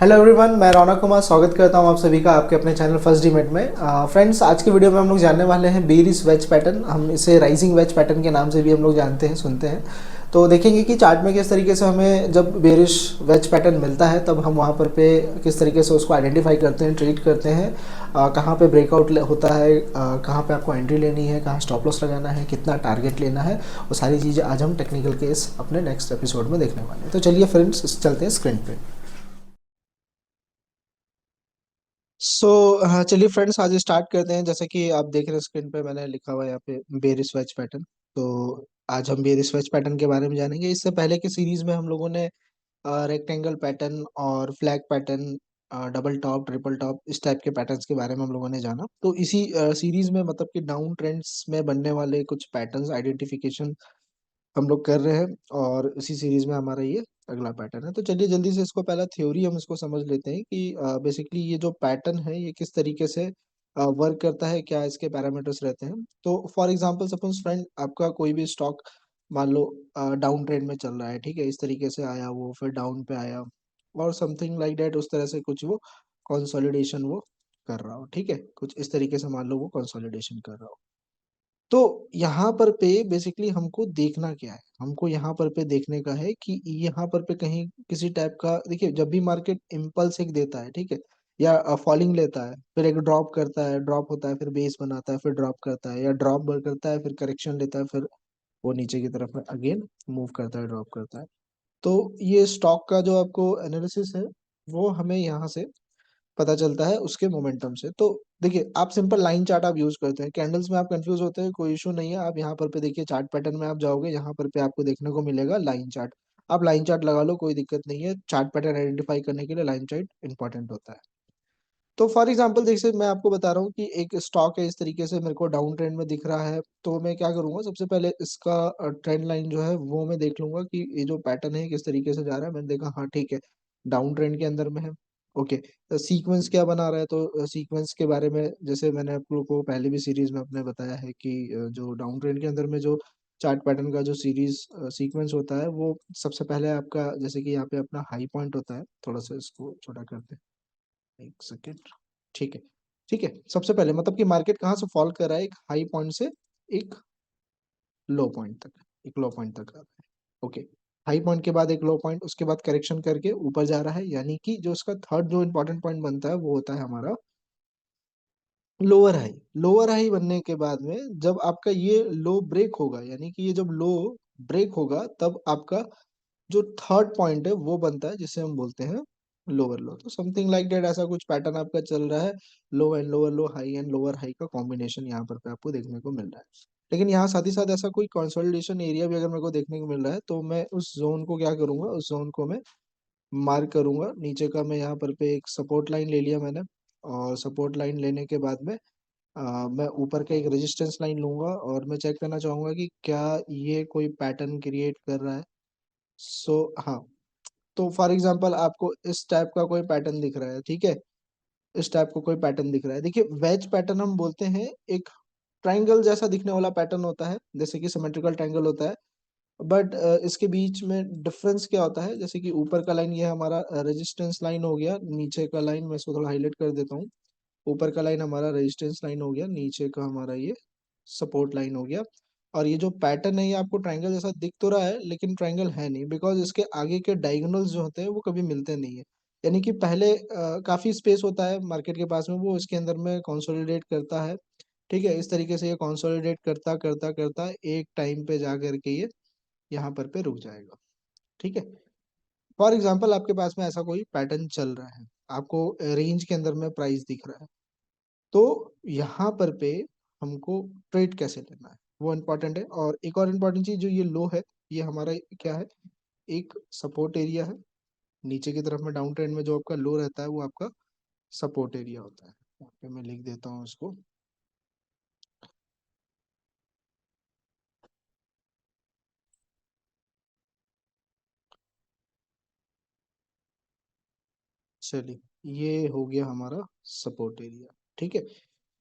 Hello everyone, मैं रौनक कुमार स्वागत करता हूं आप सभी का आपके अपने चैनल फर्स्ट डीमेट में। फ्रेंड्स, आज के वीडियो में हम लोग जानने वाले हैं बेरिस वेज पैटर्न। हम इसे राइजिंग वेज पैटर्न के नाम से भी हम लोग जानते हैं, सुनते हैं। तो देखेंगे कि चार्ट में किस तरीके से हमें जब बेरिश वेज पैटर्न मिलता है तब हम वहाँ पर पे किस तरीके से उसको आइडेंटिफाई करते हैं, ट्रीट करते हैं, कहाँ पे ब्रेकआउट होता है, कहाँ पे आपको एंट्री लेनी है, कहाँ स्टॉप लॉस लगाना है, कितना टारगेट लेना है। वो सारी चीज़ें आज हम टेक्निकल केस अपने नेक्स्ट एपिसोड में देखने वाले हैं। तो चलिए फ्रेंड्स, चलते हैं स्क्रीन पे। सो हाँ, चलिए फ्रेंड्स, आज स्टार्ट करते हैं। जैसे कि आप देख रहे हैं स्क्रीन पे मैंने लिखा हुआ है यहाँ पे बेरिस वेज पैटर्न। तो आज हम बेरिस वेज पैटर्न के बारे में जानेंगे। इससे पहले की सीरीज में हम लोगों ने रेक्टेंगल पैटर्न और flag pattern, double top, triple top, इस टाइप के पैटर्न्स के बारे में हम लोगों ने जाना। तो इसी सीरीज में मतलब कि डाउन ट्रेंड्स में बनने वाले कुछ पैटर्न्स आइडेंटिफिकेशन हम लोग कर रहे हैं, और इसी सीरीज में हमारा ये अगला पैटर्न है। तो चलिए जल्दी से इसको पहला थ्योरी हम इसको समझ लेते हैं कि बेसिकली ये जो पैटर्न है ये किस तरीके से वर्क करता है, क्या इसके पैरामीटर्स रहते हैं। तो फॉर एग्जांपल सपोज फ्रेंड, आपका कोई भी स्टॉक मान लो डाउन ट्रेंड में चल रहा है, ठीक है, इस तरीके से आया, वो फिर डाउन पे आया और समथिंग लाइक दैट, उस तरह से कुछ वो कंसोलिडेशन वो कर रहा हो, ठीक है, कुछ इस तरीके से मान लो वो कंसोलिडेशन कर रहा हो। तो यहाँ पर पे बेसिकली हमको देखना क्या है, हमको यहाँ पर पे देखने का है कि यहाँ पर पे कहीं किसी टाइप का, देखिए जब भी मार्केट इम्पल्स एक देता है, ठीक है, या फॉलिंग लेता है, फिर एक ड्रॉप करता है, ड्रॉप होता है, फिर बेस बनाता है, फिर ड्रॉप करता है, या ड्रॉप करता है, फिर करेक्शन लेता है, फिर वो नीचे की तरफ में अगेन मूव करता है, ड्रॉप करता है। तो ये स्टॉक का जो आपको एनालिसिस है वो हमें यहाँ से पता चलता है उसके मोमेंटम से। तो देखिए, आप सिंपल लाइन चार्ट आप यूज करते हैं, कैंडल्स में आप कंफ्यूज होते हैं, कोई इशू नहीं है। आप यहाँ पर पे देखिए, चार्ट पैटर्न में आप जाओगे, यहाँ पर पे आपको देखने को मिलेगा लाइन चार्ट। आप लाइन चार्ट लगा लो, कोई दिक्कत नहीं है। चार्ट पैटर्न आइडेंटिफाई करने के लिए लाइन चार्ट इंपॉर्टेंट होता है। तो फॉर एग्जांपल देखिए, मैं आपको बता रहा हूँ कि एक स्टॉक है, इस तरीके से मेरे को डाउन ट्रेंड में दिख रहा है। तो मैं क्या करूंगा, सबसे पहले इसका ट्रेंड लाइन जो है वो मैं देख लूंगा कि ये जो पैटर्न है किस तरीके से जा रहा है। मैंने देखा, हाँ ठीक है, डाउन ट्रेंड के अंदर में है। ओके, सीक्वेंस क्या बना रहा है, तो सीक्वेंस के बारे में जैसे मैंने आप लोगों को पहले भी सीरीज में अपने बताया है कि जो डाउन ट्रेंड के अंदर में जो चार्ट पैटर्न का जो सीरीज सीक्वेंस होता है, वो सबसे पहले आपका, जैसे कि यहाँ पे अपना हाई पॉइंट होता है, थोड़ा सा इसको छोटा करते हैं, एक सेकेंड। ठीक है, ठीक है। सबसे पहले मतलब कि मार्केट कहाँ से फॉल कर रहा है, एक हाई पॉइंट से एक लो पॉइंट तक, एक लो पॉइंट तक आ रहा है। ओके, हाई पॉइंट के बाद एक लो पॉइंट, उसके बाद करेक्शन करके ऊपर जा रहा है, यानी कि जो उसका थर्ड जो इंपॉर्टेंट पॉइंट बनता है वो होता है हमारा लोअर हाई। लोअर हाई बनने के बाद में जब आपका ये लो ब्रेक होगा, यानी कि ये जब लो ब्रेक होगा, तब आपका जो थर्ड पॉइंट है वो बनता है, जिसे हम बोलते हैं लोअर लो। तो समथिंग लाइक दैट, ऐसा कुछ पैटर्न आपका चल रहा है। Low and lower low, high and lower high का कॉम्बिनेशन यहाँ पर पे आपको देखने को मिल रहा है। लेकिन यहाँ साथ ही साथ ऐसा कोई कंसोलिडेशन एरिया भी अगर मेरे को देखने को मिल रहा है, तो मैं उस जोन को क्या करूंगा, उस जोन को मैं मार्क करूंगा। नीचे का मैं यहाँ पर पे एक सपोर्ट लाइन ले लिया मैंने, और सपोर्ट लाइन लेने के बाद में मैं ऊपर का एक रेजिस्टेंस लाइन लूंगा, और मैं चेक करना चाहूंगा कि क्या ये कोई पैटर्न क्रिएट कर रहा है। हाँ, तो फॉर एग्जांपल आपको इस टाइप का कोई पैटर्न दिख रहा है, ठीक है, इस टाइप का कोई पैटर्न दिख रहा है। देखिए, वेज पैटर्न हम बोलते हैं, एक ट्रायंगल जैसा दिखने वाला पैटर्न होता है, जैसे कि सिमेट्रिकल ट्रायंगल होता है। बट इसके बीच में डिफरेंस क्या होता है, जैसे कि ऊपर का लाइन ये हमारा रेजिस्टेंस लाइन हो गया, नीचे का लाइन मैं इसको थोड़ा हाईलाइट कर देता हूँ। ऊपर का लाइन हमारा रेजिस्टेंस लाइन हो गया, नीचे का हमारा ये सपोर्ट लाइन हो गया। और ये जो पैटर्न है ये आपको ट्रायंगल जैसा दिख तो रहा है, लेकिन ट्रायंगल है नहीं, बिकॉज इसके आगे के डायगोनल्स जो होते हैं वो कभी मिलते नहीं है। यानी कि पहले काफी स्पेस होता है मार्केट के पास में, वो इसके अंदर में कंसोलिडेट करता है, ठीक है। इस तरीके से ये कंसोलिडेट करता करता करता एक टाइम पे जा करके ये यहाँ पर पे रुक जाएगा, ठीक है। फॉर एग्जाम्पल आपके पास में ऐसा कोई पैटर्न चल रहा है, आपको रेंज के अंदर में प्राइस दिख रहा है, तो यहाँ पर पे हमको ट्रेड कैसे लेना है वो इम्पोर्टेंट है। और एक और इम्पोर्टेंट चीज, जो ये लो है, ये हमारा क्या है, एक सपोर्ट एरिया है। नीचे की तरफ में डाउन ट्रेंड में जो आपका लो रहता है वो आपका सपोर्ट एरिया होता है। यहाँ पे मैं लिख देता हूँ इसको। चलिए, ये हो गया हमारा सपोर्ट एरिया, ठीक है।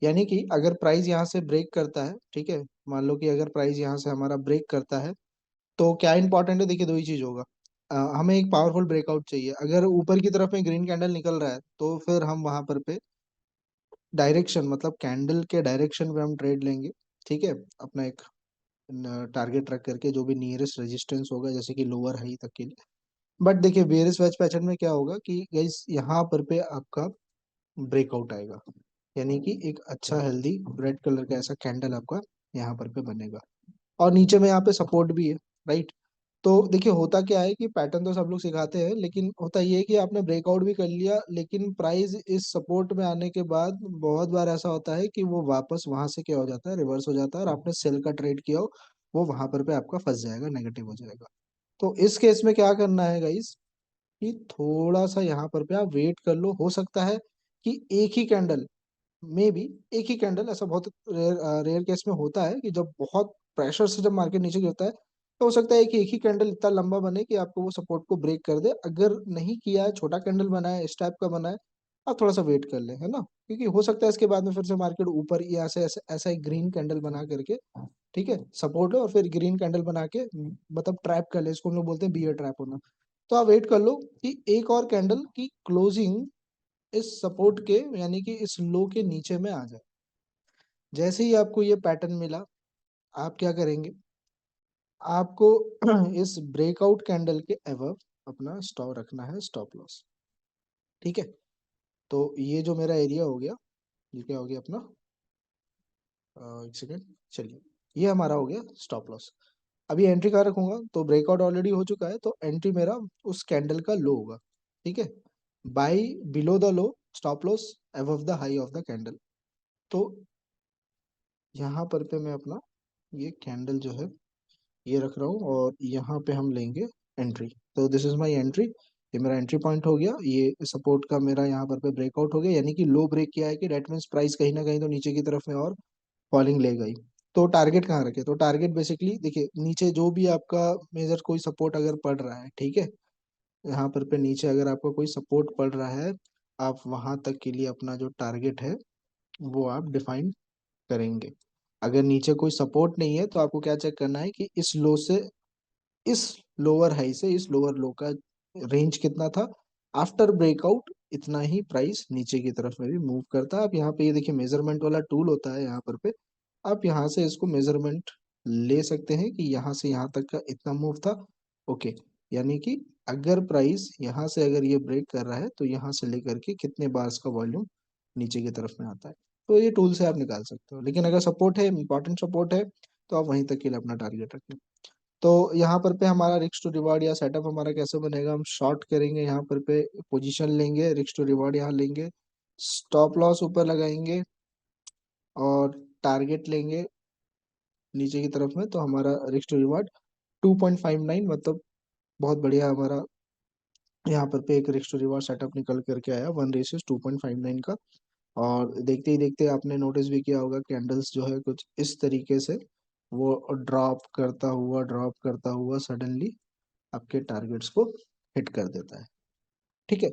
यानी कि अगर प्राइस यहाँ से ब्रेक करता है, ठीक है, मान लो कि अगर प्राइस यहाँ से हमारा ब्रेक करता है, तो क्या इंपॉर्टेंट है, देखिए दो ही चीज होगा। हमें एक पावरफुल ब्रेकआउट चाहिए। अगर ऊपर की तरफ में ग्रीन कैंडल निकल रहा है तो फिर हम वहां पर पे डायरेक्शन, मतलब कैंडल के डायरेक्शन पे हम ट्रेड लेंगे। ठीक है, अपना एक टारगेट रख करके जो भी नियरेस्ट रेजिस्टेंस होगा, जैसे कि लोअर हाई तक के लिए। बट देखिए बेरिस वेज पैटर्न में क्या होगा कि गाइस यहाँ पर पे आपका ब्रेकआउट आएगा, यानी कि एक अच्छा हेल्दी रेड कलर का ऐसा कैंडल आपका यहाँ पर पे बनेगा, और नीचे में यहाँ पे सपोर्ट भी है, राइट। तो देखिए होता क्या है कि पैटर्न तो सब लोग सिखाते हैं, लेकिन होता ये है कि आपने ब्रेकआउट भी कर लिया, लेकिन प्राइस इस सपोर्ट में आने के बाद बहुत बार ऐसा होता है कि वो वापस वहां से क्या हो जाता है, रिवर्स हो जाता है, और आपने सेल का ट्रेड किया हो वो वहां पर पे आपका फंस जाएगा, नेगेटिव हो जाएगा। तो इस केस में क्या करना है गाइस, कि थोड़ा सा यहाँ पर पे आप वेट कर लो। हो सकता है कि एक ही कैंडल, मे बी एक ही कैंडल, ऐसा बहुत रेयर रेयर केस में होता है कि जब बहुत प्रेशर से जब मार्केट नीचे गिरता है तो हो सकता है कि एक ही कैंडल इतना लंबा बने कि आपको वो सपोर्ट को ब्रेक कर दे। अगर नहीं किया है, छोटा कैंडल बना है, इस टाइप का बना है, आप थोड़ा सा वेट कर ले, है ना, क्योंकि हो सकता है इसके बाद में फिर से मार्केट ऊपर यहाँ से ऐसा एक ग्रीन कैंडल बना करके, ठीक है, सपोर्ट है, और फिर ग्रीन कैंडल बना के मतलब ट्रैप कर ले, इसको हम लोग बोलते हैं बियर ट्रैप होना। तो आप वेट कर लो कि एक और कैंडल की क्लोजिंग इस सपोर्ट के, यानी कि इस लो के नीचे में आ जाए। जैसे ही आपको ये पैटर्न मिला, आप क्या करेंगे, आपको इस ब्रेकआउट कैंडल के एवव अपना स्टॉप रखना है, स्टॉप लॉस। ठीक है, तो ये जो मेरा एरिया हो गया, ये क्या हो गया अपना, एक सेकेंड, चलिए, ये हमारा हो गया स्टॉप लॉस। अभी एंट्री कहाँ रखूंगा, तो ब्रेकआउट ऑलरेडी हो चुका है, तो एंट्री मेरा उस कैंडल का लो होगा। ठीक है, by below the low, stop loss above the high of the candle. तो यहाँ पर पे मैं अपना ये कैंडल जो है ये रख रहा हूँ, और यहाँ पे हम लेंगे एंट्री। तो दिस इज माय एंट्री, ये मेरा एंट्री पॉइंट हो गया। ये सपोर्ट का मेरा यहाँ पर पे ब्रेकआउट हो गया, यानी कि लो ब्रेक किया है, कि डेट मीन्स प्राइस कहीं ना कहीं तो नीचे की तरफ में और फॉलिंग ले गई। तो टारगेट कहाँ रखे, तो टारगेट बेसिकली देखिए नीचे जो भी आपका मेजर कोई सपोर्ट अगर पड़ रहा है, ठीक है, यहाँ पर पे नीचे अगर आपका कोई सपोर्ट पड़ रहा है, आप वहां तक के लिए अपना जो टारगेट है वो आप डिफाइन करेंगे। अगर नीचे कोई सपोर्ट नहीं है तो आपको क्या चेक करना है कि इस लो से, इस लोअर हाई से इस लोअर लो का रेंज कितना था। आफ्टर ब्रेकआउट इतना ही प्राइस नीचे की तरफ में भी मूव करता है। आप यहाँ पे ये देखिए मेजरमेंट वाला टूल होता है यहाँ पर पे, आप यहाँ से इसको मेजरमेंट ले सकते हैं कि यहाँ से यहाँ तक का इतना मूव था। ओके, यानी कि अगर प्राइस यहाँ से अगर ये ब्रेक कर रहा है तो यहाँ से लेकर के कितने बार्स का वॉल्यूम नीचे की तरफ में आता है, तो ये टूल से आप निकाल सकते हो। लेकिन अगर सपोर्ट है, इंपॉर्टेंट सपोर्ट है, तो आप वहीं तक के लिए अपना टारगेट रखें। तो यहाँ पर पे हमारा रिस्क टू रिवार्ड या सेटअप हमारा कैसे बनेगा, हम शॉर्ट करेंगे, यहाँ पर पे पोजीशन लेंगे, रिस्क टू रिवार्ड यहाँ लेंगे, स्टॉप लॉस ऊपर लगाएंगे, और टारगेट लेंगे नीचे की तरफ में। तो हमारा रिस्क टू रिवार्ड 2.59, मतलब बहुत बढ़िया हमारा यहाँ पर पे एक रिस्क टू रिवार्ड सेटअप निकल करके आया 1:2.59 का। और देखते ही देखते आपने नोटिस भी किया होगा कैंडल्स जो है कुछ इस तरीके से वो ड्रॉप करता हुआ सडनली आपके टारगेट्स को हिट कर देता है। ठीक है,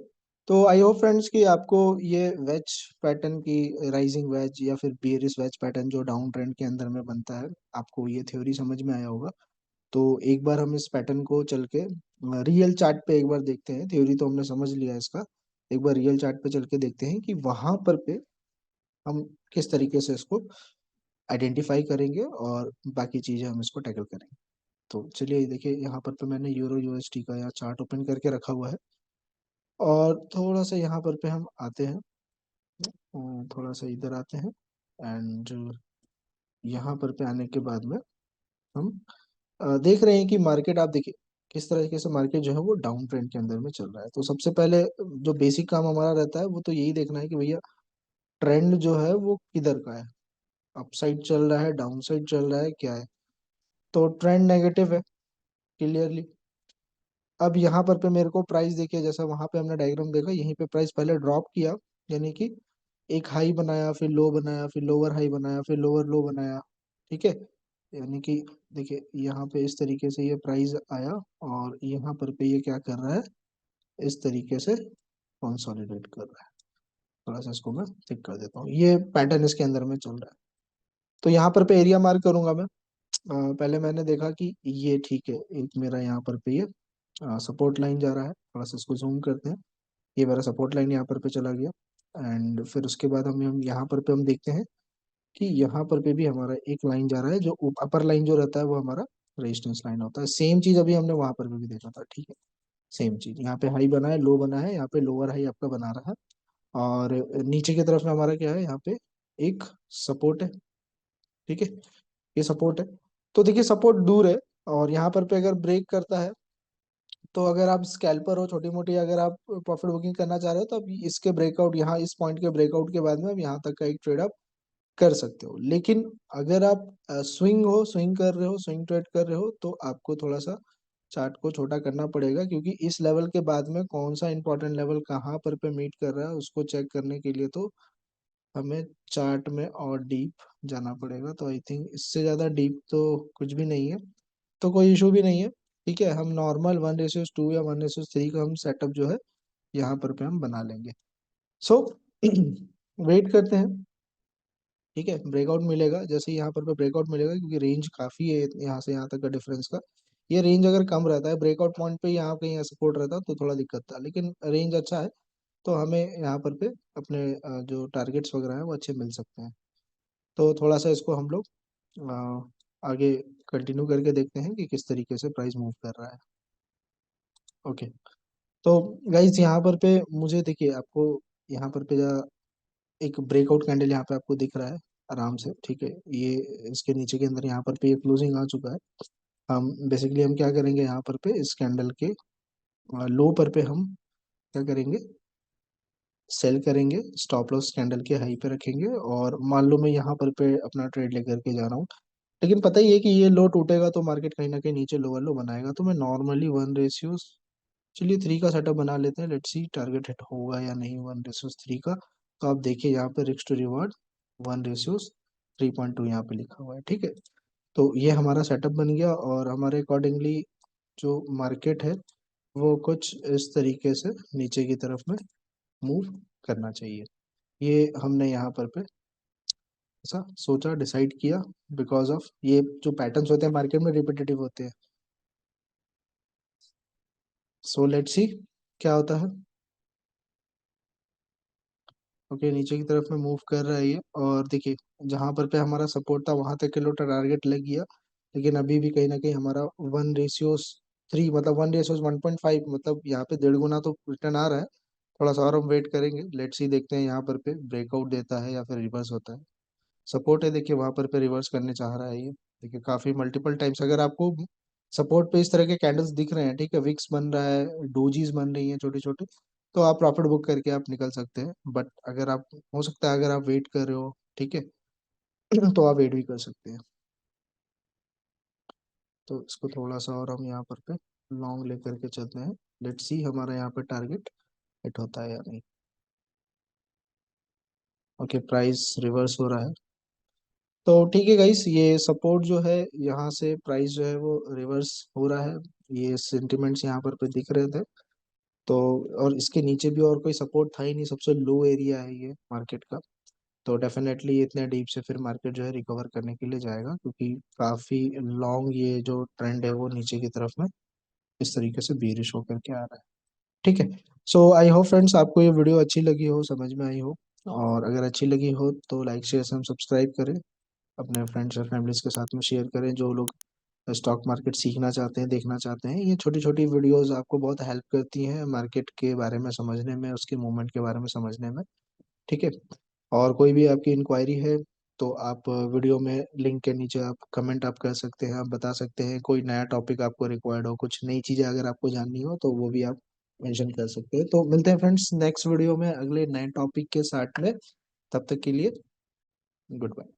तो आई होप फ्रेंड्स कि आपको ये वेज पैटर्न की, राइजिंग वेज या फिर बेयरिश वेज पैटर्न जो डाउन ट्रेंड के अंदर में बनता है, आपको ये थ्योरी समझ में आया होगा। तो एक बार हम इस पैटर्न को चल के रियल चार्ट पे एक बार देखते हैं। थ्योरी तो हमने समझ लिया इसका, एक बार रियल चार्ट पे चल के देखते हैं कि वहां पर पे हम किस तरीके से इसको आइडेंटिफाई करेंगे और बाकी चीजें हम इसको टैकल करेंगे। तो चलिए देखिए, यहाँ पर तो मैंने यूरो यूएसटी का यहाँ चार्ट ओपन करके रखा हुआ है, और थोड़ा सा यहाँ पर पे हम आते हैं, थोड़ा सा इधर आते हैं, एंड यहाँ पर पे आने के बाद में हम देख रहे हैं कि मार्केट, आप देखिए किस तरीके से मार्केट जो है वो डाउन ट्रेंड के अंदर में चल रहा है। तो सबसे पहले जो बेसिक काम हमारा रहता है वो तो यही देखना है कि भैया ट्रेंड जो है वो किधर का है, अपसाइड चल रहा है, डाउन साइड चल रहा है, क्या है। तो ट्रेंड नेगेटिव है क्लियरली। अब यहाँ पर पे मेरे को प्राइस देखिए, जैसा वहां पे हमने डायग्राम देखा, यहीं पे प्राइस पहले ड्रॉप किया, यानी कि एक हाई बनाया, फिर लो बनाया, फिर लोअर हाई बनाया, फिर लोअर लो बनाया। ठीक है, यानी कि देखिए यहाँ पे इस तरीके से ये प्राइस आया, और यहाँ पर पे ये क्या कर रहा है, इस तरीके से कंसोलिडेट कर रहा है। थोड़ा सा इसको मैं थिक कर देता हूँ, ये पैटर्न इसके अंदर में चल रहा है। तो यहाँ पर पे एरिया मार्क करूंगा मैं। पहले मैंने देखा कि ये ठीक है, एक मेरा यहाँ पर पे ये सपोर्ट लाइन जा रहा है, थोड़ा सा इसको जूम करते हैं। ये मेरा सपोर्ट लाइन यहाँ पर पे चला गया। एंड फिर उसके बाद हम यहाँ पर पे हम देखते हैं कि यहाँ पर पे भी हमारा एक लाइन जा रहा है, जो अपर लाइन जो रहता है वो हमारा रेजिस्टेंस लाइन होता है। सेम चीज अभी हमने वहां पर भी देखा था, ठीक है। सेम चीज यहाँ पे हाई बना है, लो बना है, यहाँ पे लोअर हाई आपका बना रहा है। और नीचे की तरफ में हमारा क्या है, यहाँ पे एक सपोर्ट है, ठीक है। ये सपोर्ट है। तो देखिए सपोर्ट दूर है, और यहाँ पर पे अगर ब्रेक करता है, तो अगर आप स्कैल्पर हो छोटी मोटी, अगर आप प्रॉफिट बुकिंग करना चाह रहे हो, तो आप इसके ब्रेकआउट, यहाँ इस पॉइंट के ब्रेकआउट के बाद में आप यहाँ तक का एक ट्रेड आप कर सकते हो। लेकिन अगर आप स्विंग कर रहे हो, स्विंग ट्रेड कर रहे हो, तो आपको थोड़ा सा चार्ट को छोटा करना पड़ेगा, क्योंकि इस लेवल के बाद में कौन सा इंपॉर्टेंट लेवल कहाँ पर पे मीट कर रहा है उसको चेक करने के लिए तो हमें चार्ट में और डीप जाना पड़ेगा। तो आई थिंक इससे ज़्यादा डीप तो कुछ भी नहीं है, तो कोई इशू भी नहीं है। ठीक है, हम नॉर्मल 1:2 या 1:3 का हम सेटअप जो है यहाँ पर पे हम बना लेंगे। सो वेट करते हैं, ठीक है। ब्रेकआउट मिलेगा, जैसे ही यहाँ पर ब्रेकआउट मिलेगा, क्योंकि रेंज काफी है यहाँ से यहाँ तक का डिफरेंस का। ये रेंज अगर कम रहता है, ब्रेकआउट पॉइंट पे यहाँ कहीं सपोर्ट रहता तो थोड़ा दिक्कत था, लेकिन रेंज अच्छा है, तो हमें यहाँ पर पे अपने जो टारगेट्स वगैरह हैं वो अच्छे मिल सकते हैं। तो थोड़ा सा इसको हम लोग आगे कंटिन्यू करके देखते हैं कि किस तरीके से प्राइस मूव कर रहा है। ओके। तो गाइज यहाँ पर पे मुझे देखिए, आपको यहाँ पर पे एक ब्रेकआउट कैंडल यहाँ पे आपको दिख रहा है आराम से, ठीक है। ये इसके नीचे के अंदर यहाँ पर पे क्लोजिंग आ चुका है। हम बेसिकली हम क्या करेंगे, यहाँ पर पे इस कैंडल के लो पर पे हम क्या करेंगे, सेल करेंगे, स्टॉप लॉस कैंडल के हाई पे रखेंगे, और मान लो मैं यहाँ पर पे अपना ट्रेड लेकर के जा रहा हूँ। लेकिन पता ही है कि ये लो टूटेगा तो मार्केट कहीं ना कहीं नीचे लोअर लो बनाएगा, तो मैं नॉर्मली 1:, चलिए 3 का सेटअप बना लेते हैं। लेट्स सी टारगेट हिट होगा या नहीं 1:3 का। तो आप देखिए यहाँ पे रिस्क टू रिवॉर्ड 1:3.2 यहाँ पे लिखा हुआ है, ठीक है। तो ये हमारा सेटअप बन गया, और हमारे अकॉर्डिंगली जो मार्केट है वो कुछ इस तरीके से नीचे की तरफ में मूव करना चाहिए। ये हमने यहाँ पर पे ऐसा सोचा, डिसाइड किया, बिकॉज ऑफ ये जो पैटर्न्स होते हैं मार्केट में रिपीटेटिव होते हैं। सो लेट्स सी क्या होता है। ओके, नीचे की तरफ में मूव कर रहा है ये, और देखिए जहां पर पे हमारा सपोर्ट था वहां तक के लो टारगेट लग गया। लेकिन अभी भी कहीं ना कहीं हमारा 1:3, मतलब 1:1.5, मतलब यहाँ पे 1.5 गुना तो रिटर्न आ रहा है। थोड़ा सा और हम वेट करेंगे, लेट्स सी देखते हैं यहाँ पर पे ब्रेकआउट देता है या फिर रिवर्स होता है। सपोर्ट है, देखिए वहां पर पे रिवर्स करने चाह रहा है ये। देखिए काफी मल्टीपल टाइम्स अगर आपको सपोर्ट पे इस तरह के कैंडल्स दिख रहे हैं, ठीक है, विक्स बन रहा है, डोजीज बन रही हैं छोटे छोटे, तो आप प्रॉफिट बुक करके आप निकल सकते हैं। बट अगर आप, हो सकता है अगर आप वेट कर रहे हो, ठीक है, तो आप वेट भी कर सकते हैं। तो इसको थोड़ा सा और हम यहाँ पर पे लॉन्ग लेकर के चलते हैं। लेट्स सी हमारा यहाँ पे टारगेट हिट होता है या नहीं। ओके, प्राइस रिवर्स हो रहा है। तो ठीक है गाइस, ये सपोर्ट जो है यहाँ से प्राइस जो है वो रिवर्स हो रहा है। ये सेंटिमेंट्स यहाँ पर पे दिख रहे थे। तो और इसके नीचे भी और कोई सपोर्ट था ही नहीं, सबसे लो एरिया है ये मार्केट का। तो डेफिनेटली इतने डीप से फिर मार्केट जो है रिकवर करने के लिए जाएगा, क्योंकि काफी लॉन्ग ये जो ट्रेंड है वो नीचे की तरफ में इस तरीके से बेरिश होकर के आ रहा है, ठीक है। सो आई होप फ्रेंड्स आपको ये वीडियो अच्छी लगी हो, समझ में आई हो। और अगर अच्छी लगी हो तो लाइक शेयर सब्सक्राइब करें, अपने फ्रेंड्स और फैमिलीज के साथ में शेयर करें, जो लोग स्टॉक मार्केट सीखना चाहते हैं, देखना चाहते हैं। ये छोटी छोटी वीडियोस आपको बहुत हेल्प करती हैं मार्केट के बारे में समझने में, उसके मूवमेंट के बारे में समझने में, ठीक है। और कोई भी आपकी इंक्वायरी है तो आप वीडियो में लिंक के नीचे आप कमेंट आप कर सकते हैं, आप बता सकते हैं। कोई नया टॉपिक आपको रिक्वायर्ड हो, कुछ नई चीज़ें अगर आपको जाननी हो तो वो भी आप मेंशन कर सकते हैं। तो मिलते हैं फ्रेंड्स नेक्स्ट वीडियो में अगले नए टॉपिक के साथ में। तब तक के लिए गुड बाय।